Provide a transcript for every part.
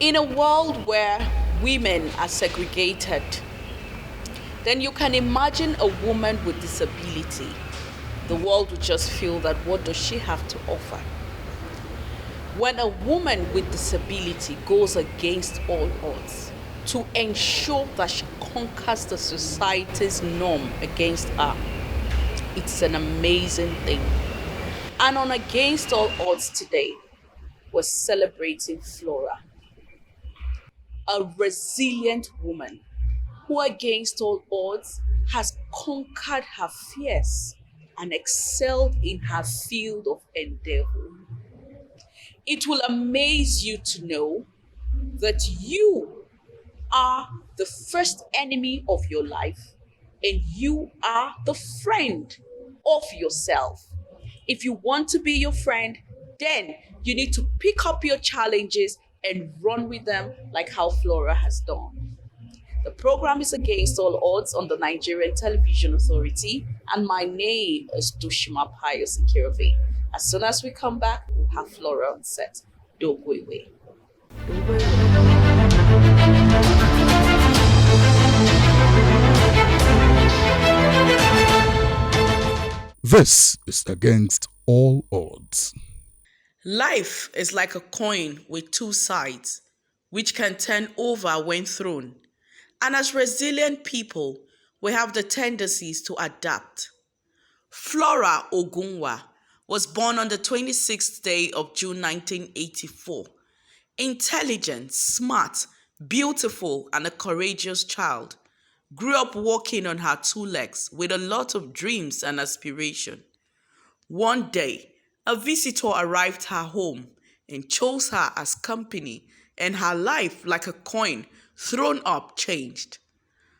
In a world where women are segregated, then you can imagine a woman with disability. The world would just feel that what does she have to offer? When a woman with disability goes against all odds to ensure that she conquers the society's norm against her, it's an amazing thing. And on Against All Odds today, we're celebrating Flora, a resilient woman who, against all odds, has conquered her fears and excelled in her field of endeavor. It will amaze you to know that you are the first enemy of your life and you are the friend of yourself. If you want to be your friend, then you need to pick up your challenges and run with them like how Flora has done. The program is Against All Odds on the Nigerian Television Authority, and my name is Dushima Pius Ikirove. As soon as we come back, we'll have Flora on set. Don't go away. Don't go away. This is Against All Odds. Life is like a coin with two sides, which can turn over when thrown. And as resilient people, we have the tendencies to adapt. Flora Ogunwa was born on the 26th day of June 1984. Intelligent, smart, beautiful, and a courageous child. Grew up walking on her two legs with a lot of dreams and aspiration. One day, a visitor arrived her home and chose her as company, and her life, like a coin thrown up, changed.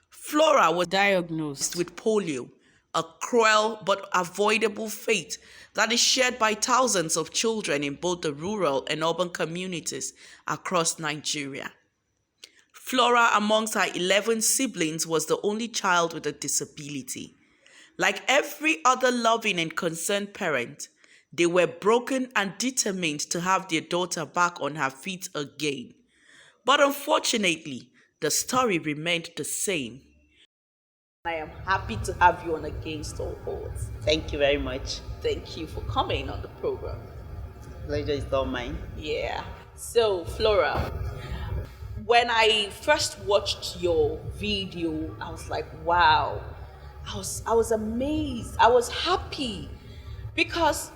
Flora was diagnosed with polio, a cruel but avoidable fate that is shared by thousands of children in both the rural and urban communities across Nigeria. Flora, amongst her 11 siblings, was the only child with a disability. Like every other loving and concerned parent, they were broken and determined to have their daughter back on her feet again. But unfortunately, the story remained the same. I am happy to have you on Against All Odds. Thank you very much. Thank you for coming on the program. Pleasure is all mine. Yeah. So, Flora, when I first watched your video, I was like, wow. I was amazed. I was happy because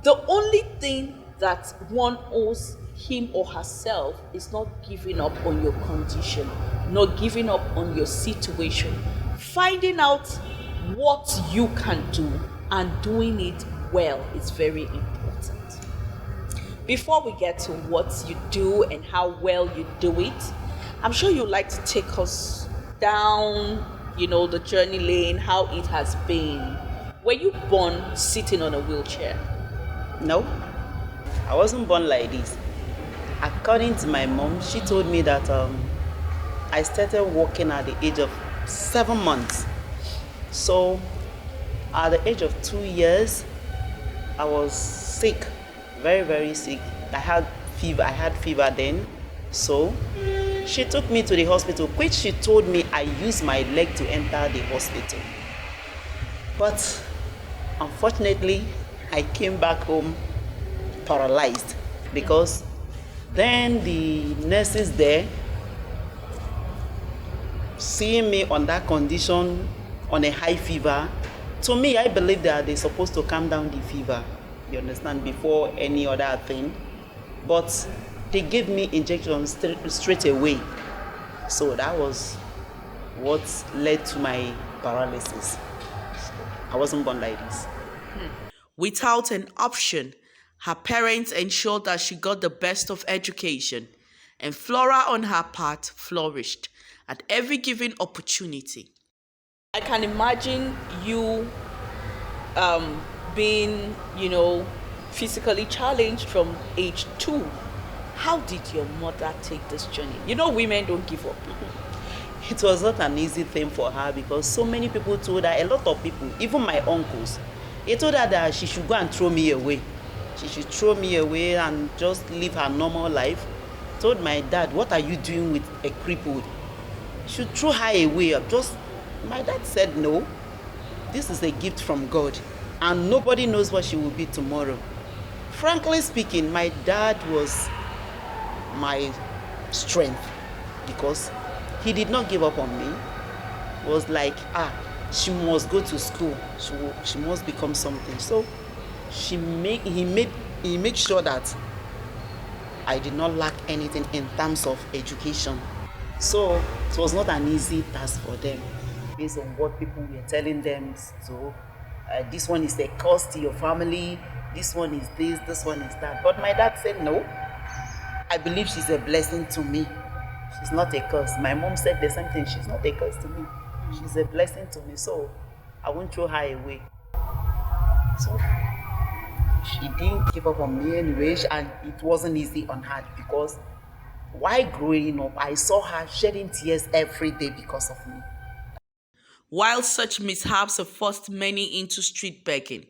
the only thing that one owes him or herself is not giving up on your condition, not giving up on your situation, finding out what you can do and doing it well is very important. Before we get to what you do and how well you do it, I'm sure you'd like to take us down, the journey lane, how it has been. Were you born sitting on a wheelchair? No, I wasn't born like this. According to my mom, she told me that I started walking at the age of 7 months. So at the age of 2 years, I was sick, very, very sick. I had fever then. So she took me to the hospital, which she told me I used my leg to enter the hospital. But unfortunately, I came back home paralyzed because then the nurses there, seeing me on that condition, on a high fever, to me, I believe that they're supposed to calm down the fever, you understand, before any other thing. But they gave me injections straight away. So that was what led to my paralysis. I wasn't born like this. Without an option, Her parents ensured that she got the best of education, and Flora, on her part, flourished at every given opportunity. I can imagine you being, physically challenged from age 2. How did your mother take this journey? Women don't give up. It was not an easy thing for her because so many people told her, a lot of people, even my uncles, they told her that she should go and throw me away. She should throw me away and just live her normal life. Told my dad, what are you doing with a crippled? You should throw her away. My dad said no. This is a gift from God and nobody knows what she will be tomorrow. Frankly speaking, my dad was my strength because he did not give up on me. It was like, she must go to school. She must become something. So he made sure that I did not lack anything in terms of education. So it was not an easy task for them based on what people were telling them. So this one is a curse to your family, this one is this one is that. But my dad said no. I believe she's a blessing to me. She's not a curse. My mom said the same thing. She's not a curse to me. She's a blessing to me. So I won't throw her away. So she didn't give up on me anyway, and it wasn't easy on her because while growing up, I saw her shedding tears every day because of me. While such mishaps have forced many into street begging,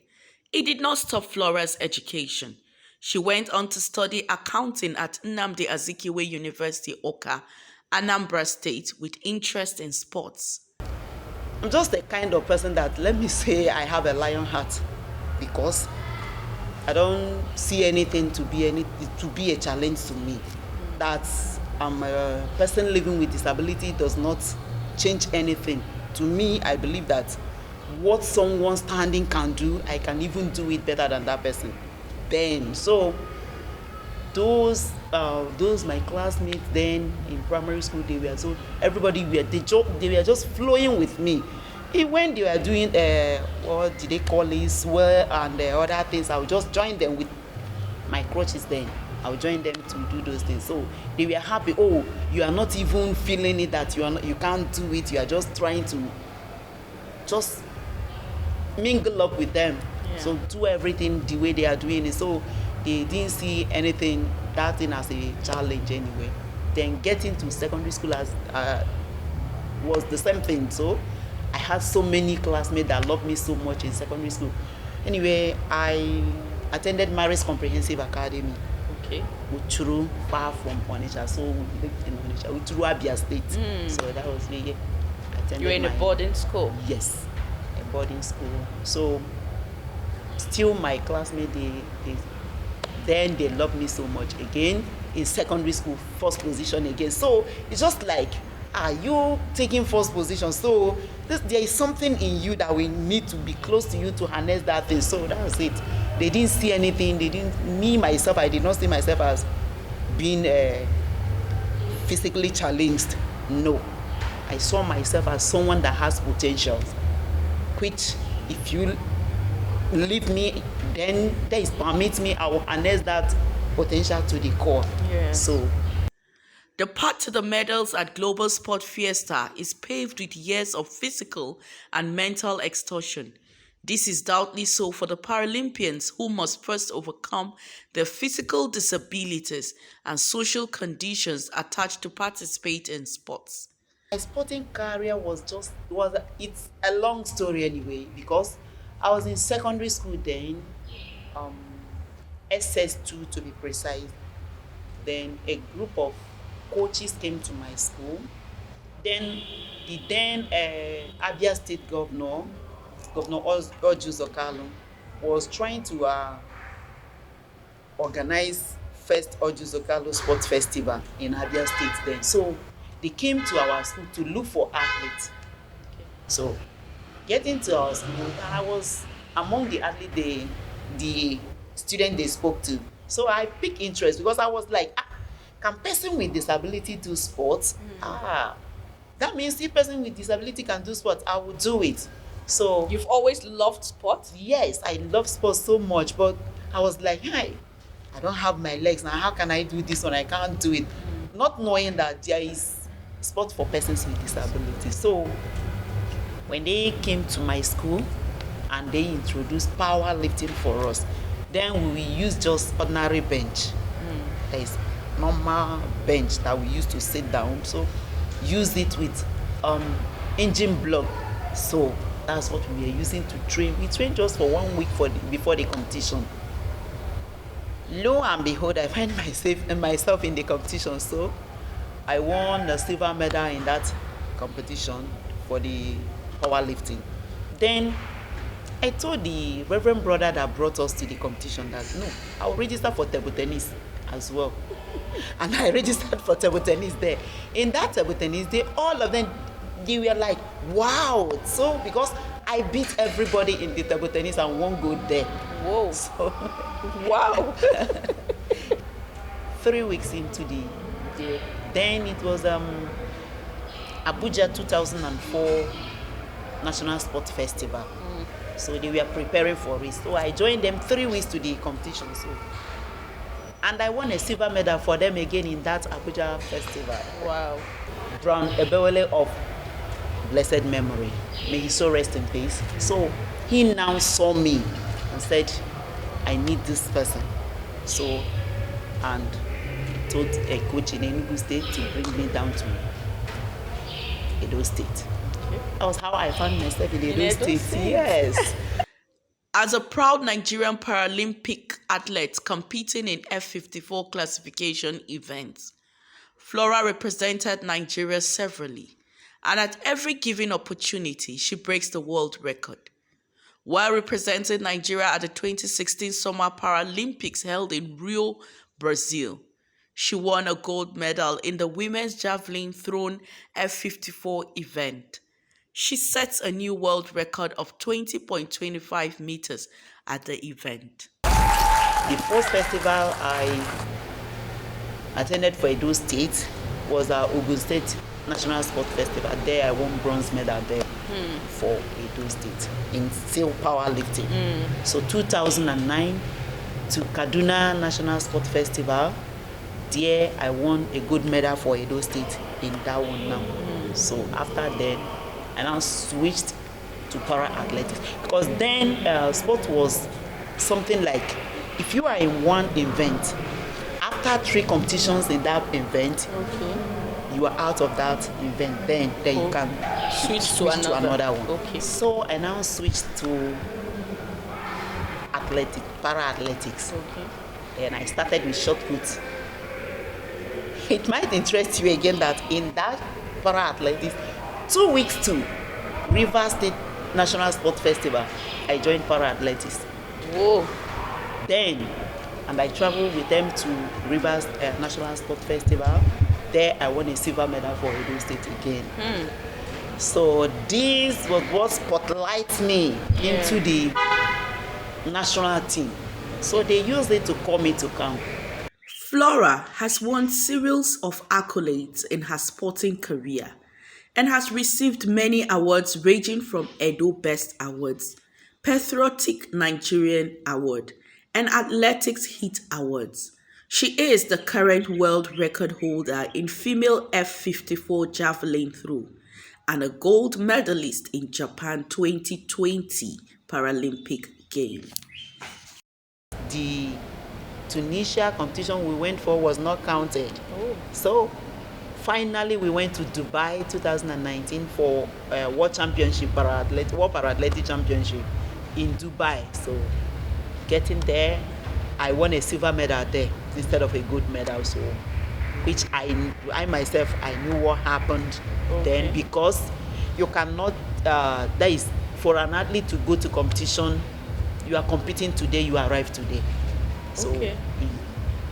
it did not stop Flora's education. She went on to study accounting at Nnamdi Azikiwe University, Oka, Anambra State, with interest in sports. I'm just the kind of person that, let me say, I have a lion heart because I don't see anything to be a challenge to me. That I'm a person living with disability does not change anything. To me, I believe that what someone standing can do, I can even do it better than that person. Then, so those my classmates then in primary school, they were they were just flowing with me. When they were doing what did they call it, swear and other things, I would just join them with my crutches. Then I would join them to do those things. So they were happy. Oh, you are not even feeling it, that you can't do it. You are just trying to just mingle up with them. Yeah. So do everything the way they are doing it. So they didn't see that thing as a challenge anyway. Then getting to secondary school was the same thing. So I had so many classmates that loved me so much in secondary school. Anyway, I attended Maris Comprehensive Academy. Okay. Uchuru, far from Onitsha. So we lived in Onitsha. Uchuru, Abia State. So that was me. You were in a boarding school? Yes, a boarding school. So still my classmates, they loved me so much. Again, in secondary school, first position again. So it's just like, are you taking first position? So there is something in you that we need to be close to you to harness that thing. So that was it. They didn't see anything. I did not see myself as being physically challenged. No. I saw myself as someone that has potential, which if you leave me, then there is permit me, I will harness that potential to the core. Yeah. So the path to the medals at Global Sport Fiesta is paved with years of physical and mental extortion. This is doubly so for the Paralympians, who must first overcome their physical disabilities and social conditions attached to participate in sports. My sporting career it's a long story anyway, because I was in secondary school then, SS2 to be precise. Then a group of coaches came to my school. Then the Abia State Governor Orju Zokalo, was trying to organize first Orju Zokalo Sports Festival in Abia State then. So they came to our school to look for athletes. Okay. So getting to our school, I was among the athletes the student they spoke to. So I picked interest because I was like, can person with disability do sports? That means if person with disability can do sports, I will do it. So you've always loved sports? Yes, I love sports so much, but I was like, I don't have my legs now. How can I do this one? I can't do it. Not knowing that there is sport for persons with disabilities. So when they came to my school and they introduced powerlifting for us, then we use just ordinary bench. There is normal bench that we used to sit down. So use it with engine block. So that's what we are using to train. We train just for 1 week before the competition. Lo and behold, I find myself in the competition. So I won a silver medal in that competition for the powerlifting. Then I told the reverend brother that brought us to the competition that no, I'll register for table tennis as well. And I registered for table tennis there. In that table tennis, all of them, they were like, wow. So because I beat everybody in the table tennis and won gold there. Whoa. So, Wow. 3 weeks into then it was Abuja 2004 National Sport Festival. So they were preparing for it. So I joined them 3 weeks to the competition. And I won a silver medal for them again in that Abuja festival. Wow. Brown Ebewele of blessed memory. May he so rest in peace. So he now saw me and said, I need this person. So, and told a coach in Enugu State to bring me down to Edo State. Okay. That was how I found myself in Edo State. Yes. As a proud Nigerian Paralympic athlete competing in F54 classification events, Flora represented Nigeria severally, and at every given opportunity, she breaks the world record. While representing Nigeria at the 2016 Summer Paralympics held in Rio, Brazil, she won a gold medal in the women's javelin thrown F54 event. She sets a new world record of 20.25 meters at the event. The first festival I attended for Edo State was Ogun State National Sport Festival. There I won bronze medal there for Edo State in still powerlifting. So 2009 to Kaduna National Sport Festival. There I won a gold medal for Edo State in that one now. So after that, I now switched to para athletics because then sport was something like if you are in one event, after 3 competitions in that event, you are out of that event. Then you can switch to another one. Okay. So I now switched to para athletics. Okay. Then I started with shot put. It might interest you again that in that para athletics, 2 weeks to River State National Sport Festival, I joined para athletics. Whoa. Then, and I traveled with them to Rivers National Sport Festival. There I won a silver medal for Edo State again. So this was what spotlights me into the national team. So they used it to call me to come. Flora has won series of accolades in her sporting career and has received many awards ranging from Edo Best Awards, Patriotic Nigerian Award, and Athletics Hit Awards. She is the current world record holder in female F54 javelin throw and a gold medalist in Japan 2020 Paralympic Games. The Tunisia competition we went for was not counted. So finally we went to Dubai 2019 for World Championship World Para-Athletic Championship in Dubai. So getting there, I won a silver medal there instead of a gold medal. So which I myself I knew what happened then, because you cannot that is for an athlete to go to competition, you are competing today, you arrive today. So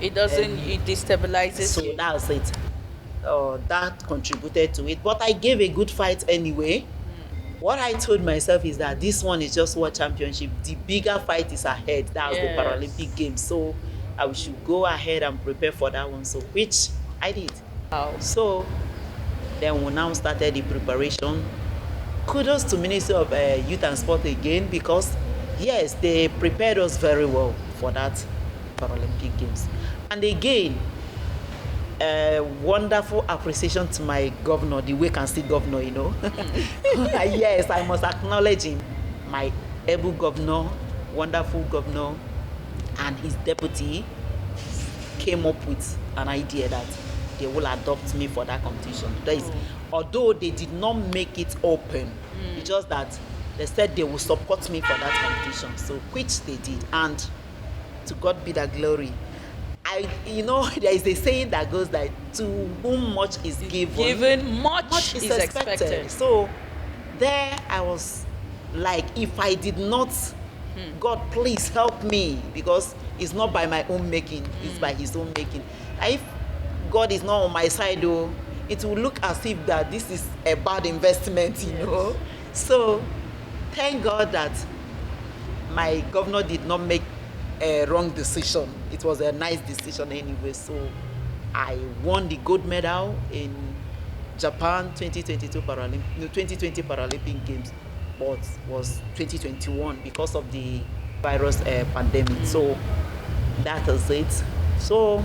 it doesn't, it destabilizes so you. that's it. That contributed to it, but I gave a good fight anyway. What I told myself is that this one is just World Championship. The bigger fight is ahead. That's the Paralympic Games. So I should go ahead and prepare for that one. So which I did. Wow. So then we now started the preparation. Kudos to Ministry of Youth and Sport again, because yes, they prepared us very well for that Paralympic Games. And again, wonderful appreciation to my governor, the Wake and See governor, Yes, I must acknowledge him. My able governor, wonderful governor, and his deputy came up with an idea that they will adopt me for that competition. That is, although they did not make it open, it's just that they said they will support me for that competition. So, which they did, and to God be the glory. There is a saying that goes like, to whom much is given, much is expected. So there I was like, if I did not, God please help me, because it's not by my own making, it's by his own making. And if God is not on my side, though, it will look as if that this is a bad investment, So thank God that my governor did not make a wrong decision. It was a nice decision anyway. So I won the gold medal in Japan 2020 Paralympic Games, but was 2021 because of the virus pandemic. So that is it. So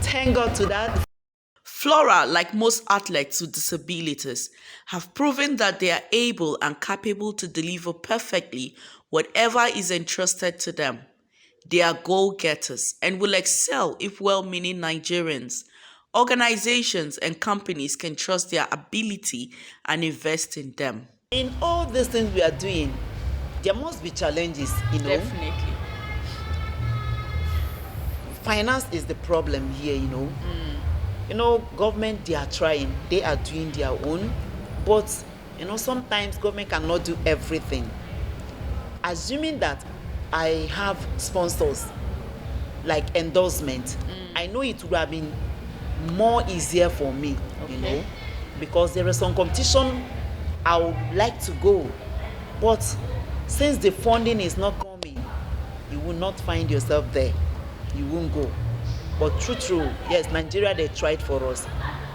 thank God to that. Flora, like most athletes with disabilities, have proven that they are able and capable to deliver perfectly whatever is entrusted to them. They are goal-getters and will excel if well-meaning Nigerians, organizations, and companies can trust their ability and invest in them. In all these things we are doing, there must be challenges, Definitely. Finance is the problem here, Government, they are trying, they are doing their own, but sometimes government cannot do everything. Assuming that I have sponsors like endorsement, I know it would have been more easier for me, because there is some competition I would like to go, but since the funding is not coming, you will not find yourself there, you won't go. But true, yes, Nigeria, they tried for us.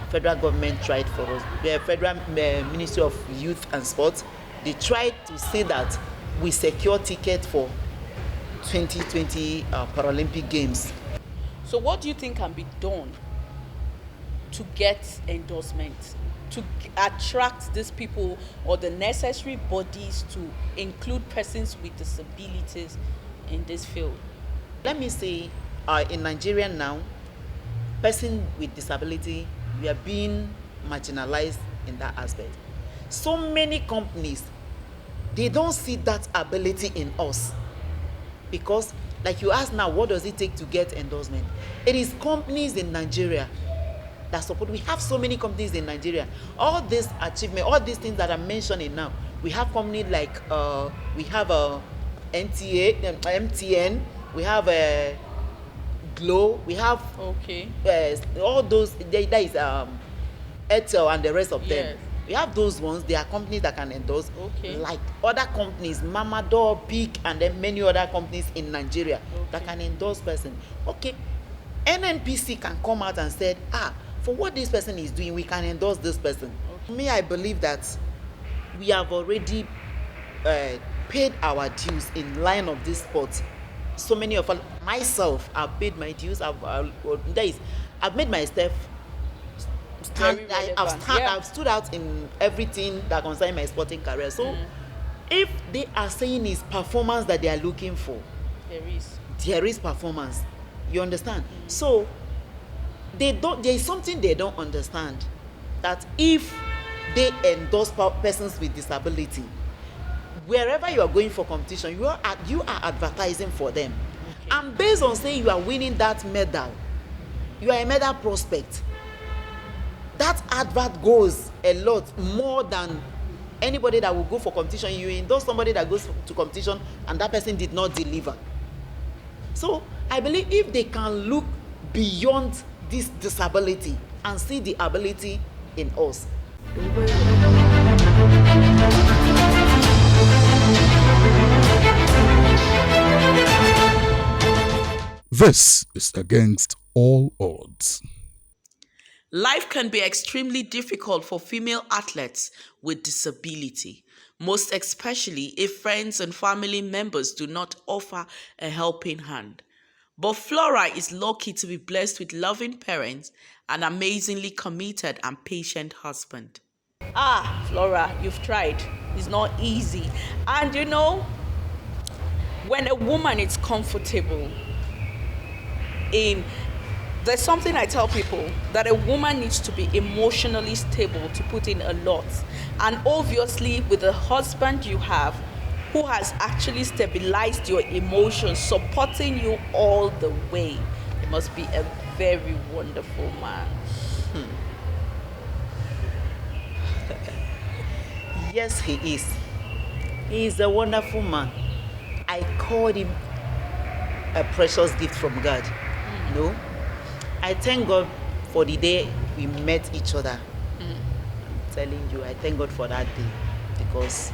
Federal government tried for us. The Federal Ministry of Youth and Sports, they tried to say that we secure ticket for 2020 Paralympic Games. So what do you think can be done to get endorsement, to attract these people or the necessary bodies to include persons with disabilities in this field? Let me say, in Nigeria now, person with disability, we are being marginalized in that aspect. So many companies, they don't see that ability in us, because like you ask now, what does it take to get endorsement? It is companies in Nigeria that support. We have so many companies in Nigeria. All this achievement, all these things that I'm mentioning now, we have companies like we have MTN, we have Glow, we have all those. There is Airtel and the rest of them. We have those ones. They are companies that can endorse, like other companies, Mamador, Peak, and then many other companies in Nigeria that can endorse person. NNPC can come out and say, for what this person is doing, we can endorse this person. Me, I believe that we have already paid our dues in line of this sport. So many of us, myself, I've paid my dues. I've made myself I've stood out in everything that concerns my sporting career. So if they are saying it's performance that they are looking for, there is performance. You understand? So there is something they don't understand, that if they endorse persons with disability, wherever you are going for competition, you are advertising for them. And based on saying you are winning that medal, you are a medal prospect, that advert goes a lot more than anybody that will go for competition. You endorse somebody that goes to competition and that person did not deliver. So I believe if they can look beyond this disability and see the ability in us. This is Against All Odds. Life can be extremely difficult for female athletes with disability. most especially if friends and family members do not offer a helping hand. But Flora is lucky to be blessed with loving parents, an amazingly committed and patient husband. Ah, Flora, you've tried. It's not easy. And when a woman is comfortable in there's something I tell people that a woman needs to be emotionally stable to put in a lot. And obviously, with the husband you have who has actually stabilized your emotions, supporting you all the way, it must be a very wonderful man. Yes, he is. He is a wonderful man. I called him a precious gift from God. No, I thank God for the day we met each other. I'm telling you, I thank God for that day, because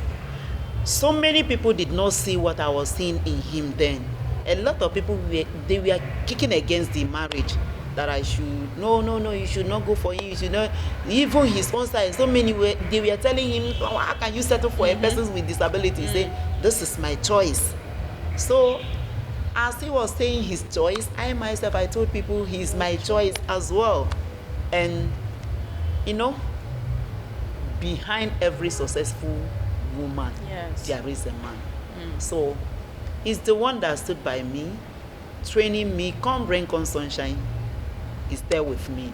so many people did not see what I was seeing in him then. A lot of people they were kicking against the marriage, that I should no, you should not go for him, you should not. Even his own side, so many they were telling him, oh, how can you settle for a person with disability? Say, this is my choice. So as he was saying his choice, I myself, I told people he's my choice as well. And behind every successful woman, Yes. there is a man. So he's the one that stood by me, training me, come rain, come sunshine. He's there with me.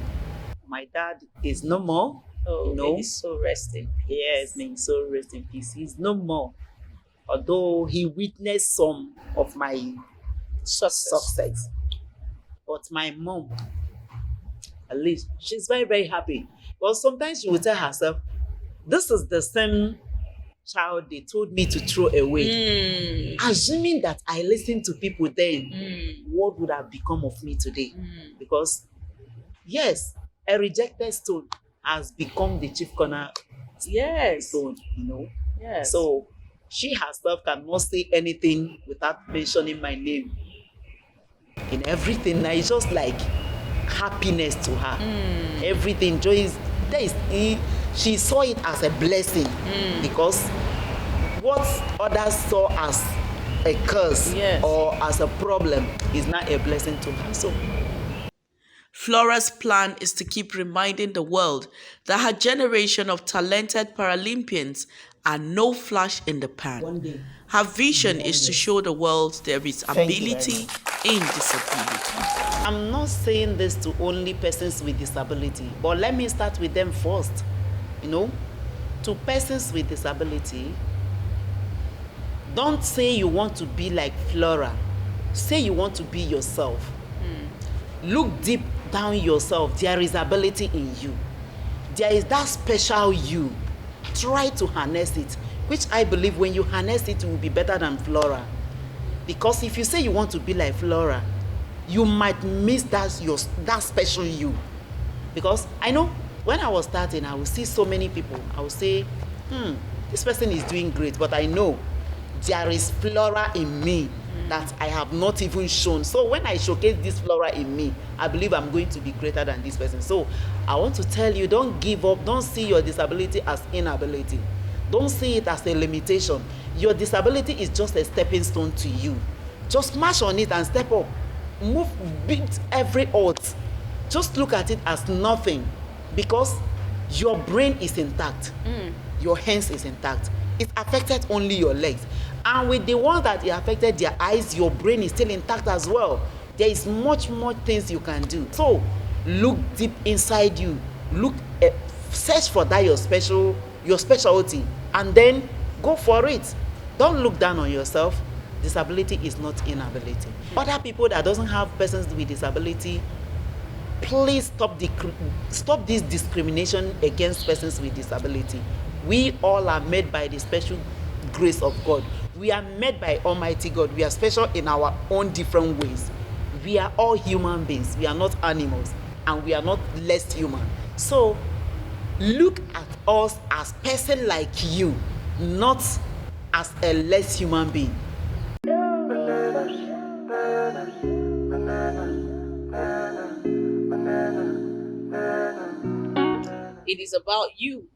My dad is no more. Oh, may his soul rest in peace. Yes, may his soul rest in peace. He's no more. Although he witnessed some of my success. But my mom, at least, she's very, very happy. But sometimes she will tell herself, this is the same child they told me to throw away. Assuming that I listened to people then, what would have become of me today? Because, yes, a rejected stone has become the chief corner Yes. stone, Yes. So she herself cannot say anything without mentioning my name. In everything, now it's just like happiness to her. Everything, joy is there. She saw it as a blessing, because what others saw as a curse, Yes, or as a problem is not a blessing to her. So Flora's plan is to keep reminding the world that her generation of talented Paralympians are no flash in the pan. one day, Her vision is to show the world there is Thank you very ability in disability. I'm not saying this to only persons with disability, but let me start with them first. To persons with disability, don't say you want to be like Flora. Say you want to be yourself. Look deep down yourself. There is ability in you. There is that special you. Try to harness it, which I believe when you harness it, it will be better than Flora. Because if you say you want to be like Flora, you might miss that special you. Because I know when I was starting, I would see so many people. I would say, this person is doing great, but I know there is Flora in me that I have not even shown. So when I showcase this Flora in me, I believe I'm going to be greater than this person. So I want to tell you, don't give up. Don't see your disability as inability. Don't see it as a limitation. Your disability is just a stepping stone to you. Just smash on it and step up. Move, beat every odds. Just look at it as nothing, because your brain is intact. Your hands is intact. It affected only your legs. And with the ones that it affected their eyes, your brain is still intact as well. There is much more things you can do. So look deep inside you. Search for that your specialty, and then go for it. Don't look down on yourself. Disability is not inability. Other people that doesn't have persons with disability, please stop this discrimination against persons with disability. We all are made by the special grace of God. We are made by Almighty God. We are special in our own different ways. We are all human beings. We are not animals, and we are not less human. So look at us as person like you, not as a less human being. It is about you.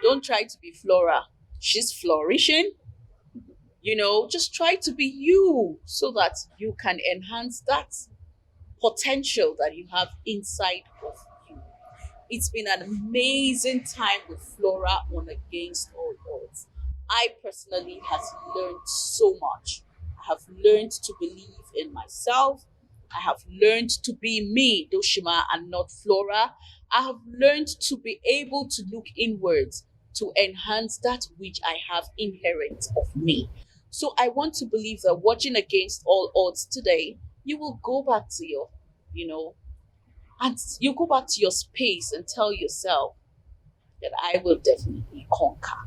Don't try to be Flora. She's flourishing. Just try to be you so that you can enhance that potential that you have inside of you. It's been an amazing time with Flora on Against All Odds. I personally has learned so much. I have learned to believe in myself. I have learned to be me, Doshima, and not Flora. I have learned to be able to look inwards to enhance that which I have inherent of me. So I want to believe that watching Against All Odds today, you will go back to you know, and you go back to your space and tell yourself that I will definitely conquer.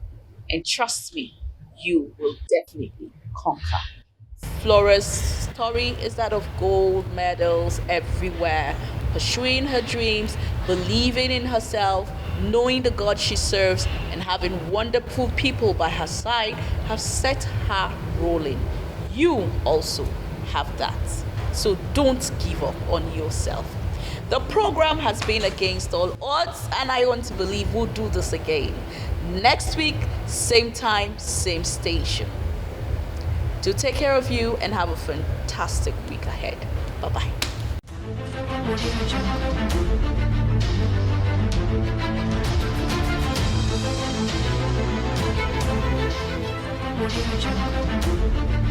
And trust me, you will definitely conquer. Flora's story is that of gold medals everywhere, pursuing her dreams, believing in herself, knowing the God she serves, and having wonderful people by her side have set her rolling. You also have that. So don't give up on yourself. The program has been Against All Odds, and I want to believe we'll do this again. Next week, same time, same station. Do take care of you and have a fantastic week ahead. Bye-bye. Audio Jungle.